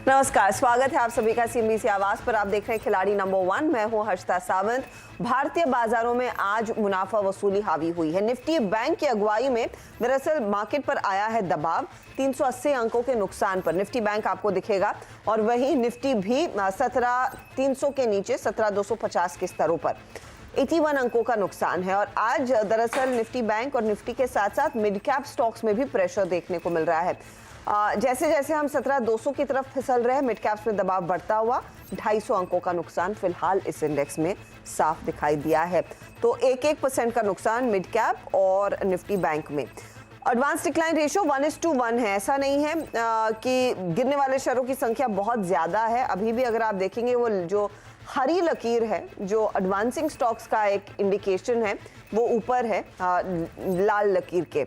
नमस्कार, स्वागत है आप सभी का सीएनबीसी आवाज पर। आप देख रहे हैं खिलाड़ी नंबर 1। मैं हूं हर्षिता सावंत। भारतीय बाजारों में आज मुनाफा वसूली हावी हुई है। निफ्टी बैंक की अगुवाई में दरअसल मार्केट पर आया है दबाव 380 अंकों के नुकसान पर। निफ्टी बैंक आपको दिखेगा और वहीं निफ्टी भी 17,300 के नीचे 17,250 के स्तरों पर 81 अंकों का नुकसान है। और आज दरअसल निफ्टी बैंक और निफ्टी के साथ साथ मिड कैप स्टॉक्स में भी प्रेशर देखने को मिल रहा है। जैसे जैसे हम 17,200 की तरफ फिसल रहे हैं, मिड कैप्स में दबाव बढ़ता हुआ 250 अंकों का नुकसान फिलहाल इस इंडेक्स में साफ दिखाई दिया है। तो 1% का नुकसान मिड कैप और निफ्टी बैंक में। एडवांस डिक्लाइन रेशियो 1:1 है। ऐसा नहीं है कि गिरने वाले शेयरों की संख्या बहुत ज्यादा है। अभी भी अगर आप देखेंगे वो जो हरी लकीर है, जो एडवांसिंग स्टॉक्स का एक इंडिकेशन है, वो ऊपर है लाल लकीर के।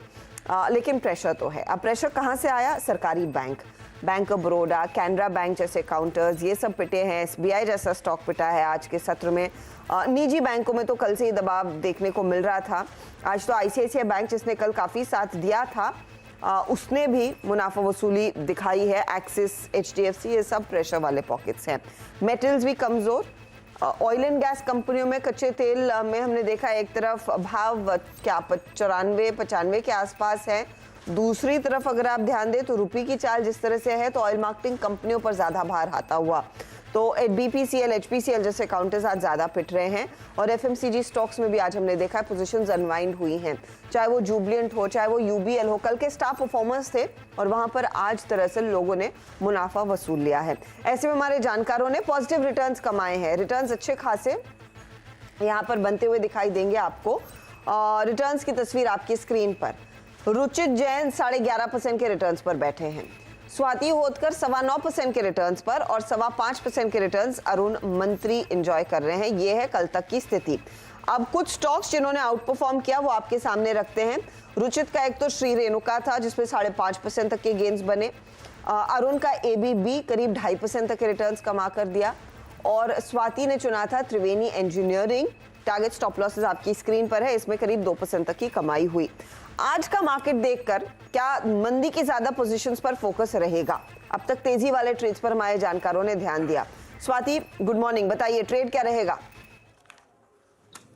लेकिन प्रेशर तो है। अब प्रेशर कहां से आया? सरकारी bank of Baroda, Canara bank जैसे काउंटर्स, ये सब पिटे हैं। एसबीआई जैसा स्टॉक पिटा है आज के सत्र में। निजी बैंकों में तो कल से ही दबाव देखने को मिल रहा था। आज तो आईसीआईसीआई बैंक, जिसने कल काफी साथ दिया था, उसने भी मुनाफा वसूली दिखाई है। एक्सिस, एचडीएफसी, ये सब प्रेशर वाले पॉकेट्स हैं। मेटल्स भी कमजोर। ऑयल एंड गैस कंपनियों में कच्चे तेल में हमने देखा एक तरफ भाव क्या 94-95 के आसपास है। दूसरी तरफ अगर आप ध्यान दें तो रुपये की चाल जिस तरह से है, तो ऑयल मार्केटिंग कंपनियों पर ज्यादा भार आता हुआ। तो बीपीसीएल, एचपीसीएल जैसे काउंटर्स आज ज्यादा पिट रहे हैं। और एफएमसीजी स्टॉक्स में भी आज हमने देखा है पोजीशंस अनवाइंड हुई हैं, चाहे वो जुबिलेंट हो, चाहे वो यूबीएल हो। कल के स्टार परफॉर्मर्स थे और वहां पर आज दरअसल लोगों ने मुनाफा वसूल लिया है। ऐसे में हमारे जानकारों ने पॉजिटिव रिटर्न्स कमाए हैं। रिटर्न्स अच्छे खासे यहाँ पर बनते हुए दिखाई देंगे आपको। रिटर्न्स की तस्वीर आपकी स्क्रीन पर। रुचित जैन 11.5% के रिटर्न्स पर बैठे हैं। स्वाति होतकर 9.25% के रिटर्न्स पर और 5.25% के रिटर्न्स अरुण मंत्री एंजॉय कर रहे हैं। ये है कल तक की स्थिति। अब कुछ स्टॉक्स जिन्होंने आउट परफॉर्म किया वो आपके सामने रखते हैं। रुचित का एक तो श्री रेणुका था जिसमें 5.5% तक के गेन्स बने। अरुण का एबीबी करीब 2.5% तक के रिटर्न्स कमा कर दिया। और स्वाति ने चुना था त्रिवेणी इंजीनियरिंग। टारगेट स्टॉप लॉसेस आपकी स्क्रीन पर है, इसमें करीब 2% तक की कमाई हुई। आज का मार्केट देखकर क्या मंदी की ज्यादा पोजीशंस पर फोकस रहेगा? अब तक तेजी वाले ट्रेड्स पर हमारे जानकारों ने ध्यान दिया। स्वाति, गुड मॉर्निंग, बताइए ट्रेड क्या रहेगा?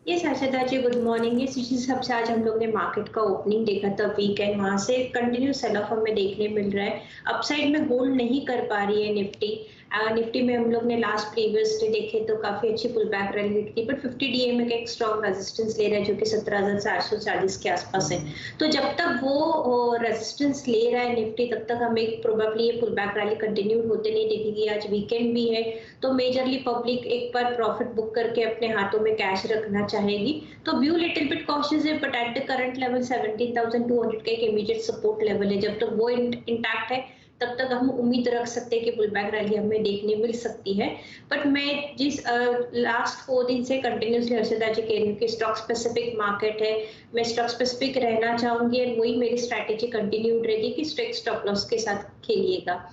ये हर्षिता जी, गुड मॉर्निंग। ये हिसाब से आज हम लोग ने मार्केट का ओपनिंग देखा था वीकेंड, वहां से कंटिन्यू सेल ऑफ हमें देखने मिल रहा है। अपसाइड में होल्ड नहीं कर पा रही है निफ्टी। निफ्टी में हम लोग ने लास्ट प्रीवियस डे देखे तो काफी अच्छी पुल बैक रैली थी, बट 50 डीएमए का एक स्ट्रॉन्ग रेजिस्टेंस ले रहा है जो कि 17,440 के आसपास है। तो जब तक वो रेजिस्टेंस ले रहा है निफ्टी, तब तक हमें प्रोबेबली ये पुल बैक रैली कंटिन्यू होते नहीं दिखेगी। आज वीकेंड भी है तो मेजरली पब्लिक एक बार प्रॉफिट बुक करके अपने हाथों में कैश रखना चाहेगी। तो व्यू लिटिल बिट कॉशियस है, but at the current level 17,200 का एक इमीडिएट सपोर्ट लेवल है। जब तक वो इंटैक्ट है तब तक हम उम्मीद रख सकते हैं कि पुल बैक रैली हमें देखने मिल सकती है। बट मैं जिस लास्ट 4 दिन से कंटिन्यूसली हर्षिता जी कह रही हूँ कि स्टॉक स्पेसिफिक मार्केट है, मैं स्टॉक स्पेसिफिक रहना चाहूंगी और वही मेरी स्ट्रैटेजी कंटिन्यूड रहेगी कि स्ट्रिक्ट स्टॉप लॉस के साथ खेलिएगा।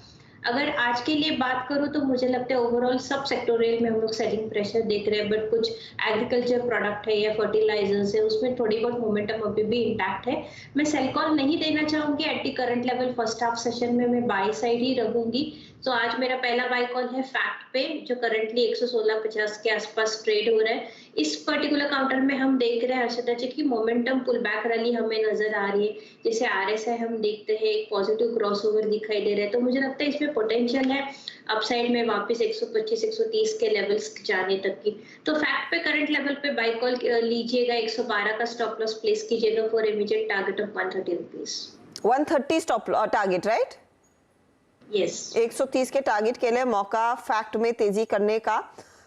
अगर आज के लिए बात करूं तो मुझे लगता है ओवरऑल सब सेक्टोरियल में हम लोग सेलिंग प्रेशर देख रहे हैं, बट कुछ एग्रीकल्चर प्रोडक्ट है या फर्टिलाइजर्स है उसमें थोड़ी बहुत मोमेंटम अभी भी इंटैक्ट है। मैं सेल कॉल नहीं देना चाहूंगी at the current level. First half session में मैं बाय साइड ही रहूंगी। तो आज मेरा पहला बाय कॉल है फैक्ट पे, जो करंटली 116.50 के आसपास ट्रेड हो रहा है। इस पर्टिकुलर काउंटर में हम देख रहे हैं हर्षिता जी की मोमेंटम पुल बैक रैली हमें नजर आ रही है। जैसे आरएसआई हम देखते हैं एक पॉजिटिव क्रॉसओवर दिखाई दे रहा है, तो मुझे लगता है इसमें पोटेंशियल है अपसाइड में वापस 125-130 के लेवल्स जाने तक की। तो फैक्ट पे करंट लेवल पे बाय कॉल लीजिएगा। 112 का स्टॉप लॉस प्लेस कीजिएगा for immediate target of 130 rupees. 130 stop target, right? Yes, 130 के टारगेट के लिए मौका फैक्ट में तेजी करने का।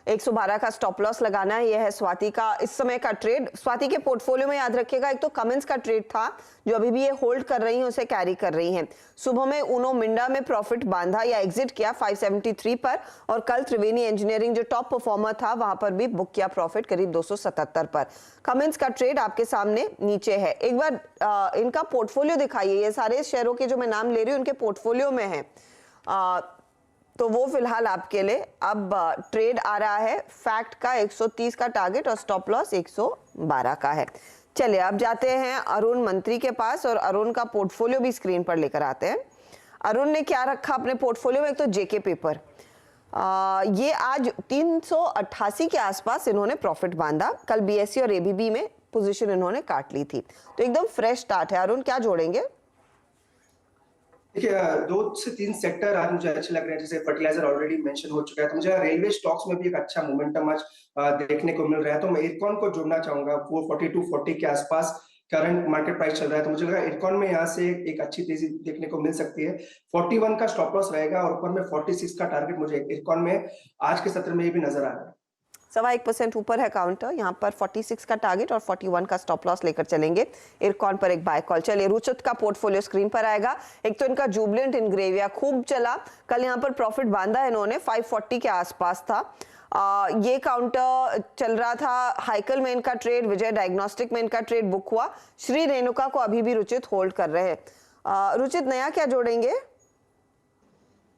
112 का स्टॉप लॉस लगाना है। यह है स्वाति का इस समय का ट्रेड। स्वाति के पोर्टफोलियो में याद रखिएगा एक तो कमेंस का ट्रेड था जो अभी भी ये होल्ड कर रही हैं, उसे कैरी कर रही हैं। सुबह में उनो मिंडा में प्रॉफिट बांधा या एग्जिट किया 573 पर, और कल त्रिवेणी इंजीनियरिंग जो टॉप परफॉर्मर था वहां पर भी बुक किया प्रॉफिट करीब 277 पर। कमेंस का ट्रेड आपके सामने नीचे है। एक बार इनका पोर्टफोलियो दिखाइए। ये सारे शेयरों के जो मैं नाम ले रही हूँ उनके पोर्टफोलियो में है, तो वो फिलहाल आपके लिए अब ट्रेड आ रहा है। फैक्ट का 130 का टारगेट और स्टॉप लॉस 112 का है। चलिए अब जाते हैं अरुण मंत्री के पास और अरुण का पोर्टफोलियो भी स्क्रीन पर लेकर आते हैं। अरुण ने क्या रखा अपने पोर्टफोलियो में? एक तो जेके पेपर, ये आज 388 के आसपास इन्होंने प्रॉफिट बांधा। कल बीएसई और एबीबी में पोजीशन इन्होंने काट ली थी, तो एकदम फ्रेश स्टार्ट है। अरुण क्या जोड़ेंगे? देखिए 2 से 3 सेक्टर आज मुझे अच्छे लग रहे हैं, जैसे फर्टिलाइजर ऑलरेडी मेंशन हो चुका है, तो मुझे रेलवे स्टॉक्स में भी एक अच्छा मोमेंटम आज देखने को मिल रहा है। तो मैं इरकॉन को जोड़ना चाहूंगा, 442.40 के आसपास करंट मार्केट प्राइस चल रहा है, तो मुझे लगा इरकॉन में यहाँ से एक अच्छी तेजी देखने को मिल सकती है। 41 का स्टॉप लॉस रहेगा और ऊपर में 46 का टारगेट मुझे इरकॉन में आज के सत्र में भी नजर आ रहा है। 1.25% ऊपर है काउंटर, यहाँ पर 46 का टारगेट और 41 का स्टॉप लॉस लेकर चलेंगे। इरकॉन पर एक बाय कॉल। चलिए रुचित का पोर्टफोलियो स्क्रीन पर आएगा। एक तो इनका जुबिलेंट इंग्रेविया खूब चला, कल यहाँ पर प्रॉफिट बांधा इन्होंने, 540 के आसपास था। ये काउंटर चल रहा था। हाइकल में इनका ट्रेड, विजय डायग्नोस्टिक में इनका ट्रेड बुक हुआ। श्री रेणुका को अभी भी रुचित होल्ड कर रहे हैं। रुचित नया क्या जोड़ेंगे?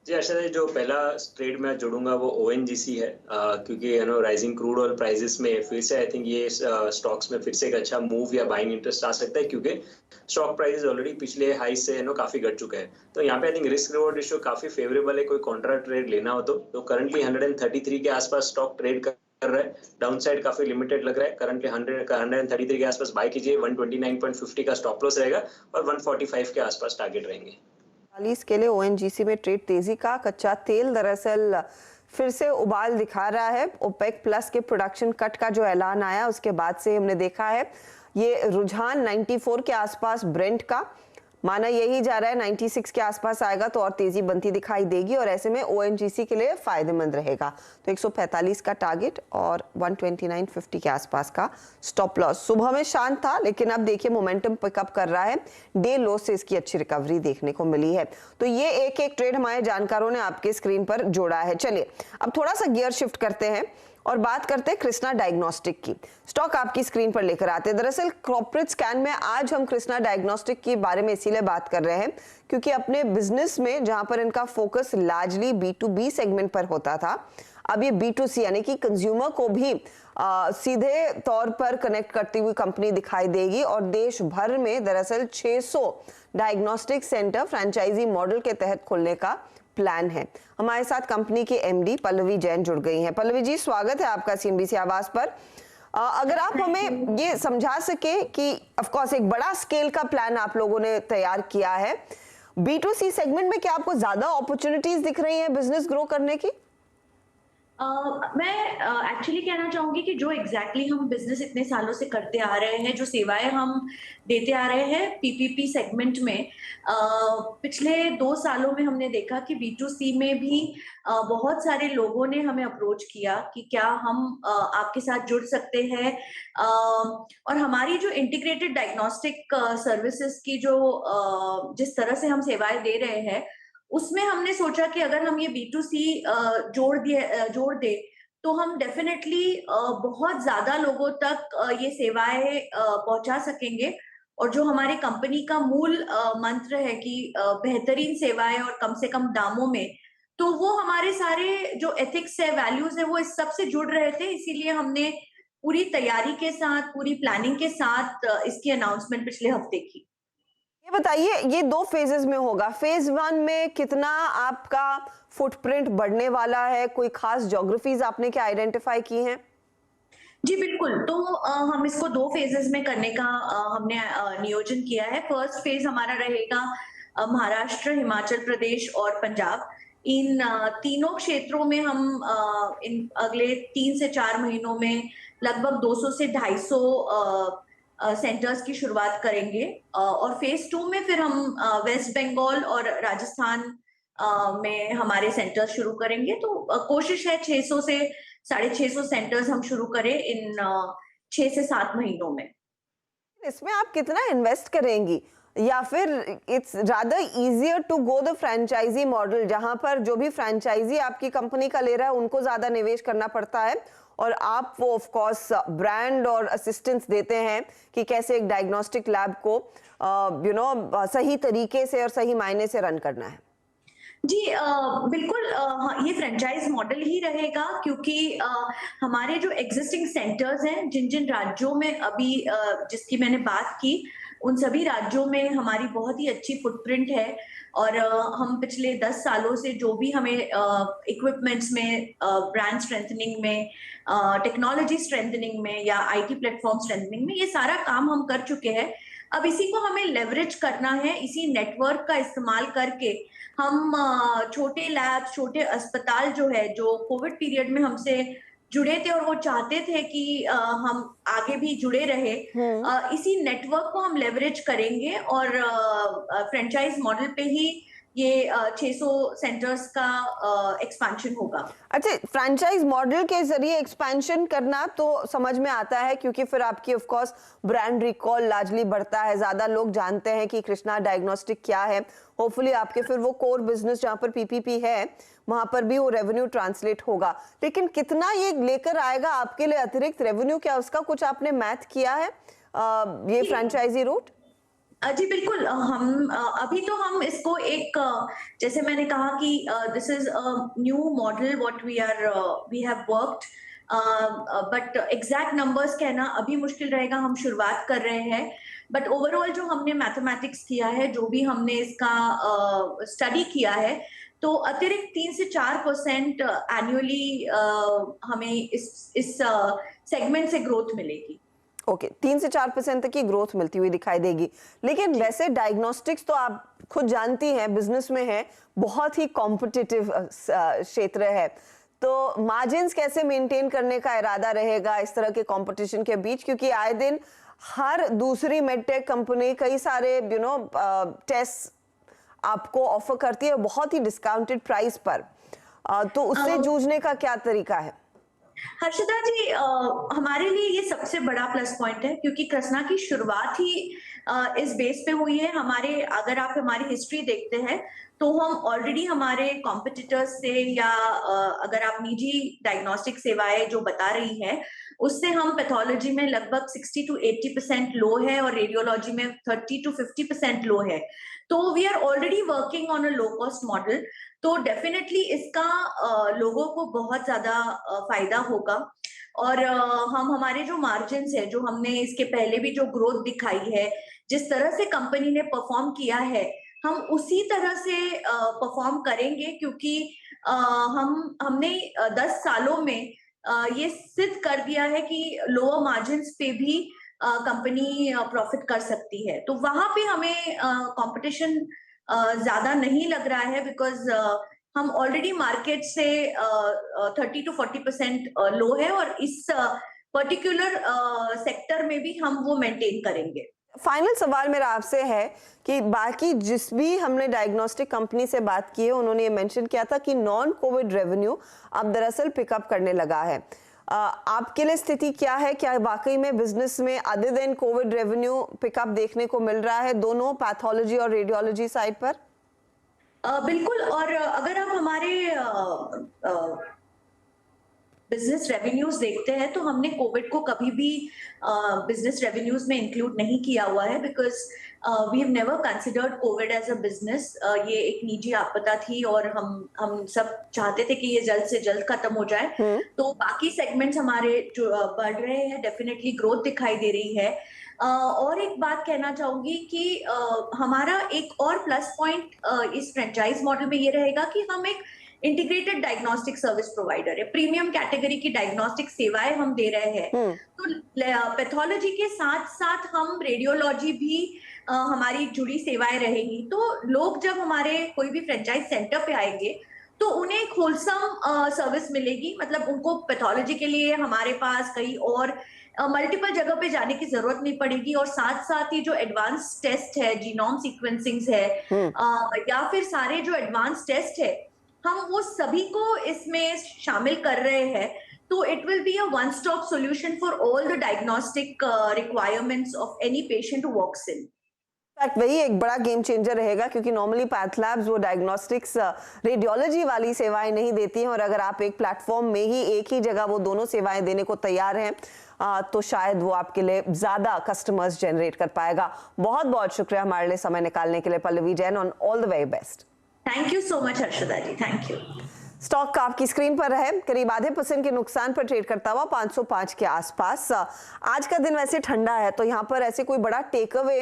जी अर्षद, जो पहला ट्रेड मैं जोड़ूंगा वो ओएनजीसी है, क्योंकि राइजिंग क्रूड ऑयल प्राइसेस में फिर से आई थिंक ये स्टॉक्स में फिर से एक अच्छा मूव या बाइंग इंटरेस्ट आ सकता है, क्योंकि स्टॉक प्राइसेस ऑलरेडी पिछले हाई से काफी घट चुके हैं। तो यहाँ पे I think risk reward ratio काफी फेवरेबल है। कोई कॉन्ट्रा ट्रेड लेना हो तो करंटली 133 के आसपास स्टॉक ट्रेड कर रहा है। डाउन साइड काफी लिमिटेड लग रहा है। करंटली 133 के आसपास बाय कीजिए। 129.50 का स्टॉप लॉस रहेगा और 145 के आसपास टारगेट रहेंगे। 40 के लिए ओएनजीसी में ट्रेड तेजी का। कच्चा तेल दरअसल फिर से उबाल दिखा रहा है। ओपेक प्लस के प्रोडक्शन कट का जो ऐलान आया उसके बाद से हमने देखा है ये रुझान 94 के आसपास ब्रेंट का, माना यही जा रहा है 96 के आसपास आएगा तो और तेजी बनती दिखाई देगी, और ऐसे में ओएनजीसी के लिए फायदेमंद रहेगा। तो 145 का टारगेट और 129.50 के आसपास का स्टॉप लॉस। सुबह में शांत था, लेकिन अब देखिए मोमेंटम पिकअप कर रहा है। डे लो से इसकी अच्छी रिकवरी देखने को मिली है। तो ये एक एक ट्रेड हमारे जानकारों ने आपके स्क्रीन पर जोड़ा है। चलिए अब थोड़ा सा गियर शिफ्ट करते हैं और बात करते हैं कृष्णा डायग्नोस्टिक की। स्टॉक आपकी स्क्रीन पर लेकर आते हैं। दरअसल कॉर्पोरेट स्कैन में आज हम कृष्णा डायग्नोस्टिक के बारे में इसीलिए बात कर रहे हैं क्योंकि अपने बिजनेस में जहां पर इनका फोकस लार्जली B2B सेगमेंट पर होता था, अब ये B2C यानी कि कंज्यूमर को भी सीधे तौर पर कनेक्ट करती हुई कंपनी दिखाई देगी। और देश भर में दरअसल 600 डायग्नोस्टिक सेंटर फ्रेंचाइजी मॉडल के तहत खोलने का प्लान है। हमारे साथ कंपनी के एमडी पल्लवी जैन जुड़ गई हैं। पल्लवी जी, स्वागत है आपका CNBC आवाज पर। अगर आप हमें ये समझा सके कि ऑफ कोर्स एक बड़ा स्केल का प्लान आप लोगों ने तैयार किया है, B2C सेगमेंट में क्या आपको ज्यादा अपॉर्चुनिटीज दिख रही हैं बिजनेस ग्रो करने की? मैं एक्चुअली कहना चाहूंगी कि जो एग्जैक्टली हम बिजनेस इतने सालों से करते आ रहे हैं, जो सेवाएं हम देते आ रहे हैं पीपीपी सेगमेंट में, पिछले 2 सालों में हमने देखा कि B2C में भी बहुत सारे लोगों ने हमें अप्रोच किया कि क्या हम आपके साथ जुड़ सकते हैं। और हमारी जो इंटीग्रेटेड डायग्नोस्टिक सर्विसेज की जो जिस तरह से हम सेवाएं दे रहे हैं, उसमें हमने सोचा कि अगर हम ये B2C जोड़ दे तो हम डेफिनेटली बहुत ज्यादा लोगों तक ये सेवाएं पहुंचा सकेंगे। और जो हमारी कंपनी का मूल मंत्र है कि बेहतरीन सेवाएं और कम से कम दामों में, तो वो हमारे सारे जो एथिक्स है, वैल्यूज है, वो इस सब से जुड़ रहे थे। इसीलिए हमने पूरी तैयारी के साथ, पूरी प्लानिंग के साथ इसकी अनाउंसमेंट पिछले हफ्ते की। ये बताइए, ये 2 फेजेस में होगा। फेज 1 में कितना आपका फुटप्रिंट बढ़ने वाला है? कोई खास ज्योग्राफीज आपने क्या आइडेंटिफाई की हैं? जी बिल्कुल। तो हम इसको 2 फेजेस में करने का हमने नियोजन किया है। फर्स्ट फेज हमारा रहेगा महाराष्ट्र, हिमाचल प्रदेश और पंजाब। इन तीनों क्षेत्रों में हम इन अगले 3 से 4 महीनों में लगभग 200 से 250 सेंटर्स की शुरुआत करेंगे। और फेज 2 में फिर हम वेस्ट बंगाल और राजस्थान में हमारे सेंटर्स शुरू करेंगे। तो कोशिश है 600 से 650 सेंटर्स हम शुरू करें इन 6 से 7 महीनों में। इसमें आप कितना इन्वेस्ट करेंगी, या फिर it's rather easier to go the franchise model जहां पर जो भी फ्रेंचाइजी आपकी कंपनी का ले रहा है उनको ज्यादा निवेश करना पड़ता है और आप वो ऑफ कोर्स ब्रांड और असिस्टेंस देते हैं कि कैसे एक डायग्नोस्टिक लैब को सही तरीके से और सही मायने से रन करना है? जी बिल्कुल, ये फ्रेंचाइज मॉडल ही रहेगा, क्योंकि हमारे जो एग्जिस्टिंग सेंटर्स हैं जिन जिन राज्यों में अभी जिसकी मैंने बात की, उन सभी राज्यों में हमारी बहुत ही अच्छी फुटप्रिंट है और हम पिछले 10 सालों से जो भी हमें इक्विपमेंट्स में, ब्रांड स्ट्रेंथनिंग में, टेक्नोलॉजी स्ट्रेंथनिंग में या आईटी प्लेटफॉर्म स्ट्रेंथनिंग में, ये सारा काम हम कर चुके हैं। अब इसी को हमें लेवरेज करना है, इसी नेटवर्क का इस्तेमाल करके हम छोटे लैब, छोटे अस्पताल जो है, जो कोविड पीरियड में हमसे जुड़े थे और वो चाहते थे कि हम आगे भी जुड़े रहे, इसी नेटवर्क को हम लेवरेज करेंगे और फ्रेंचाइज मॉडल पे ही ये 600 सेंटर्स का एक्सपेंशन होगा। अच्छा, फ्रैंचाइज मॉडल के जरिए एक्सपेंशन करना तो समझ में आता है, क्योंकि फिर आपकी of course brand recall largely बढ़ता है, ज्यादा लोग जानते हैं कि कृष्णा डायग्नोस्टिक क्या है। होपफुली आपके फिर वो कोर बिजनेस जहां पर पीपीपी है वहां पर भी वो रेवेन्यू ट्रांसलेट होगा। लेकिन कितना ये लेकर आएगा आपके लिए अतिरिक्त रेवेन्यू, क्या उसका कुछ आपने मैथ किया है ये फ्रेंचाइजी रूट? जी बिल्कुल, हम अभी तो हम इसको एक, जैसे मैंने कहा कि this is a new model what we have worked, but exact numbers कहना अभी मुश्किल रहेगा, हम शुरुआत कर रहे हैं। बट ओवरऑल जो हमने मैथमेटिक्स किया है, जो भी हमने इसका स्टडी किया है, तो अतिरिक्त 3 से 4% एनुअली हमें इस सेगमेंट से ग्रोथ मिलेगी। ओके, 3 से 4% तक की ग्रोथ मिलती हुई दिखाई देगी। लेकिन वैसे डायग्नोस्टिक्स तो आप खुद जानती हैं, बिजनेस में है, बहुत ही कॉम्पिटिटिव क्षेत्र है, तो मार्जिन्स कैसे मेंटेन करने का इरादा रहेगा इस तरह के कंपटीशन के बीच? क्योंकि आए दिन हर दूसरी मेडटेक कंपनी कई सारे टेस्ट आपको ऑफर करती है बहुत ही डिस्काउंटेड प्राइस पर, तो उससे जूझने का क्या तरीका है? हर्षदा जी, हमारे लिए ये सबसे बड़ा प्लस पॉइंट है, क्योंकि कृष्णा की शुरुआत ही इस बेस पे हुई है। अगर आप हमारी हिस्ट्री देखते हैं तो हम ऑलरेडी हमारे कॉम्पिटिटर्स से, या अगर आप निजी डायग्नोस्टिक सेवाएं जो बता रही हैं उससे हम पैथोलॉजी में लगभग 60 to 80% लो है और रेडियोलॉजी में 30 to 50% लो है। तो we are already working on a low cost model, तो डेफिनेटली इसका लोगों को बहुत ज्यादा फायदा होगा। और हम हमारे जो मार्जिन्स है, जो हमने इसके पहले भी जो ग्रोथ दिखाई है, जिस तरह से कंपनी ने परफॉर्म किया है, हम उसी तरह से परफॉर्म करेंगे, क्योंकि हमने 10 सालों में ये सिद्ध कर दिया है कि लोअर मार्जिन्स पे भी कंपनी प्रॉफिट कर सकती है। तो वहां पे हमें कंपटीशन ज्यादा नहीं लग रहा है, बिकॉज हम ऑलरेडी मार्केट से 30 to 40% लो है और इस पर्टिकुलर सेक्टर में भी हम वो मेंटेन करेंगे। फाइनल सवाल मेरा आपसे है कि बाकी जिस भी हमने डायग्नोस्टिक कंपनी से बात की है, उन्होंने ये मेंशन किया था कि नॉन कोविड रेवेन्यू अब दरअसल पिकअप करने लगा है। आपके लिए स्थिति क्या है? क्या वाकई में बिजनेस में other than Covid revenue pickup देखने को मिल रहा है दोनों पैथोलॉजी और रेडियोलॉजी साइड पर? बिल्कुल, और अगर आप हमारे बिजनेस रेवेन्यूज देखते हैं तो हमने कोविड को कभी भी बिजनेस रेवेन्यूज में इंक्लूड नहीं किया हुआ है, because we have never considered COVID as a business. ये एक निजी आपदा थी और हम सब चाहते थे कि ये जल्द से जल्द खत्म हो जाए। तो बाकी सेगमेंट्स हमारे जो बढ़ रहे हैं, डेफिनेटली ग्रोथ दिखाई दे रही है। और एक बात कहना चाहूंगी कि हमारा एक और प्लस पॉइंट इस फ्रेंचाइज मॉडल में ये रहेगा कि हम एक इंटीग्रेटेड डायग्नोस्टिक सर्विस प्रोवाइडर है, प्रीमियम कैटेगरी की डायग्नोस्टिक सेवाएं हम दे रहे हैं। तो पैथोलॉजी के साथ साथ हम रेडियोलॉजी भी हमारी जुड़ी सेवाएं रहेंगी। तो लोग जब हमारे कोई भी फ्रेंचाइज सेंटर पे आएंगे तो उन्हें एक होलसम सर्विस मिलेगी, मतलब उनको पैथोलॉजी के लिए हमारे पास कहीं और मल्टीपल जगह पे जाने की जरूरत नहीं पड़ेगी। और साथ साथ ही जो एडवांस टेस्ट है, जीनोम सीक्वेंसिंग है, या फिर सारे जो एडवांस टेस्ट है, हम वो सभी को इसमें शामिल कर रहे हैं। तो it will be a one stop solution for all the diagnostic requirements of any patient who walks in. वही एक बड़ा गेम चेंजर रहेगा, क्योंकि नॉर्मली पैथ लैब्स वो डायग्नोस्टिक्स रेडियोलॉजी वाली सेवाएं नहीं देती हैं, और अगर आप एक प्लेटफॉर्म में ही एक ही जगह वो दोनों सेवाएं देने को तैयार हैं तो शायद वो आपके लिए ज्यादा कस्टमर्स जनरेट कर पाएगा। बहुत बहुत शुक्रिया हमारे लिए समय निकालने के लिए Pallavi Jain, on all the very best. Thank you so much Harshada ji, thank you. Stock आपकी स्क्रीन पर है, करीब आधे % के नुकसान पर ट्रेड करता हुआ 505 के आसपास। आज का दिन वैसे ठंडा है तो यहाँ पर ऐसे कोई बड़ा टेक अवे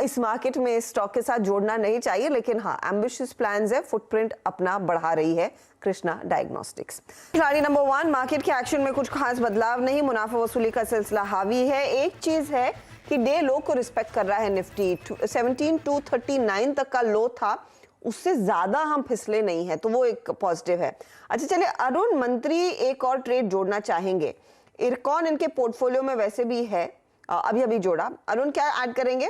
इस मार्केट में स्टॉक के साथ जोड़ना नहीं चाहिए, लेकिन हाँ एम्बिशियस प्लान्स है, फुटप्रिंट अपना बढ़ा रही है कृष्णा डायग्नोस्टिक्स। खिलाड़ी नंबर 1, मार्केट के एक्शन में कुछ खास बदलाव नहीं, मुनाफा वसूली का सिलसिला हावी है। एक चीज है कि डे लो को रिस्पेक्ट कर रहा है निफ्टी, 17,239 तक का लो था, उससे ज्यादा हम फिसले नहीं है, तो वो एक पॉजिटिव है। अच्छा चलिए, अरुण मंत्री एक और ट्रेड जोड़ना चाहेंगे, इरकॉन इनके पोर्टफोलियो में वैसे भी है, अभी अभी जोड़ा। अरुण क्या ऐड करेंगे?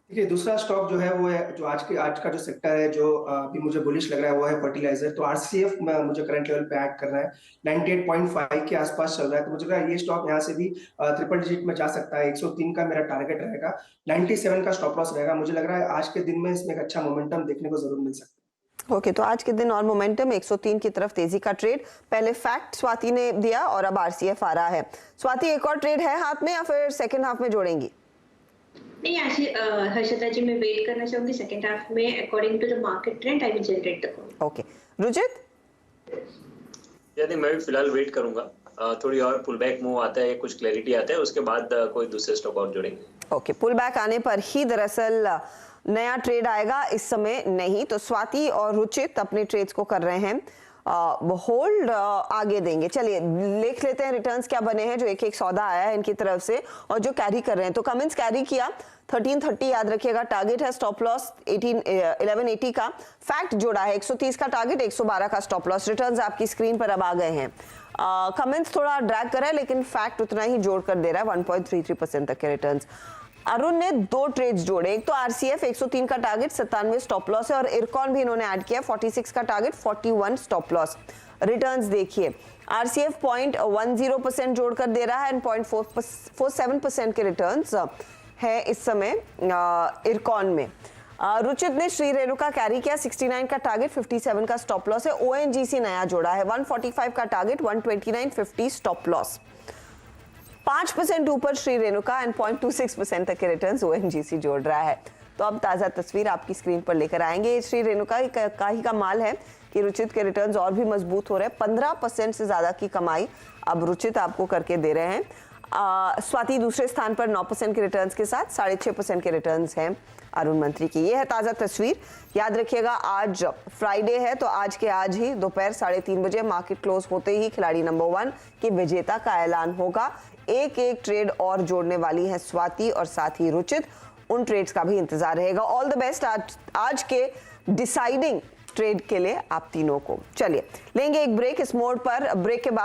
देखिए, दूसरा स्टॉक जो है वो है, जो आज का जो सेक्टर है जो अभी मुझे बुलिश लग रहा है वो है फर्टिलाइजर। तो आरसीएफ में मुझे करंट लेवल पे ऐड करना है, 98.5 के आसपास चल रहा है, तो मुझे लग रहा है ये स्टॉक यहाँ से भी ट्रिपल डिजिट में जा सकता है। 103 का मेरा टारगेट रहेगा, 97 का स्टॉप लॉस रहेगा। मुझे लग रहा है आज के दिन में इसमें एक अच्छा मोमेंटम देखने को जरूर मिल सकता है। ओके, तो आज के दिन और मोमेंटम 103 की तरफ तेजी का ट्रेड। पहले फैक्ट स्वाति ने दिया और अब आरसीएफ आ रहा है। स्वाति, एक और ट्रेड है हाथ में या फिर सेकंड हाफ में जोड़ेंगी? नहीं, हर्षिता जी मैं वेट करना चाहूंगी सेकंड हाफ में, according to the market trend I will generate the call. Okay, Ruchit? यदि मैं भी फिलहाल वेट करूंगा, थोड़ी और पुल बैक मूव आता है, कुछ क्लैरिटी आता है, उसके बाद कोई दूसरे स्टॉक और जोड़ेंगे। ओके, पुल बैक आने पर ही दरअसल नया ट्रेड आएगा, इस समय नहीं। तो स्वाति और रुचित अपने ट्रेड्स को कर रहे हैं होल्ड, आगे देंगे। चलिए देख लेते हैं रिटर्न्स क्या बने हैं, जो एक सौदा आया है इनकी तरफ से और जो कैरी कर रहे हैं। तो कमेंट्स कैरी किया 1330 याद रखिएगा टारगेट है, स्टॉप लॉस 1180 का, फैक्ट जोड़ा है 130 का टारगेट, 112 का स्टॉप लॉस। रिटर्न्स आपकी स्क्रीन पर अब आ गए हैं। कमेंट्स थोड़ा ड्रैग कर रहा है लेकिन फैक्ट उतना ही जोड़ कर दे रहा है, 1.33% तक के रिटर्न्स। अरुण ने 2 ट्रेड्स जोड़े, एक तो आरसीएफ 103 का टारगेट, 97 स्टॉप लॉस है, और इरकॉन भी इन्होंने ऐड किया, 46 का टारगेट, 41 स्टॉप लॉस। रिटर्न्स देखिए, आरसीएफ 0.10% जोड़कर दे रहा है एंड 0.47% के रिटर्न्स है इस समय इरकॉन में। रुचित ने श्री रेणुका कैरी किया, 69 का टारगेट, 57 का स्टॉप लॉस है। ओएनजीसी नया जोड़ा है, 145 का टारगेट, 129.50 स्टॉप लॉस। 5% ऊपर श्री रेणुका एंड 0.26% तक के रिटर्न्स ओएनजीसी जोड़ रहा है। तो अब ताजा तस्वीर आपकी स्क्रीन पर लेकर आएंगे। श्री रेणुका का ही कमाल है कि रुचित के रिटर्न्स और भी मजबूत हो रहे हैं, 15% से ज्यादा की कमाई अब रुचित आपको करके दे रहे हैं। स्वाति दूसरे स्थान पर 9% के रिटर्न्स के साथ 6.5% के रिटर्न्स हैं अरुण मंत्री की। ये है ताजा तस्वीर। याद रखिएगा आज फ्राइडे है, तो आज के आज ही दोपहर 3:30 बजे मार्केट क्लोज होते ही खिलाड़ी नंबर 1 के विजेता का ऐलान होगा। एक ट्रेड और जोड़ने वाली है स्वाति और साथ ही रुचित, उन ट्रेड्स का भी इंतजार रहेगा। ऑल द बेस्ट आज के डिसाइडिंग ट्रेड के लिए आप तीनों को। चलिए लेंगे एक ब्रेक, इस मोड पर ब्रेक के बाद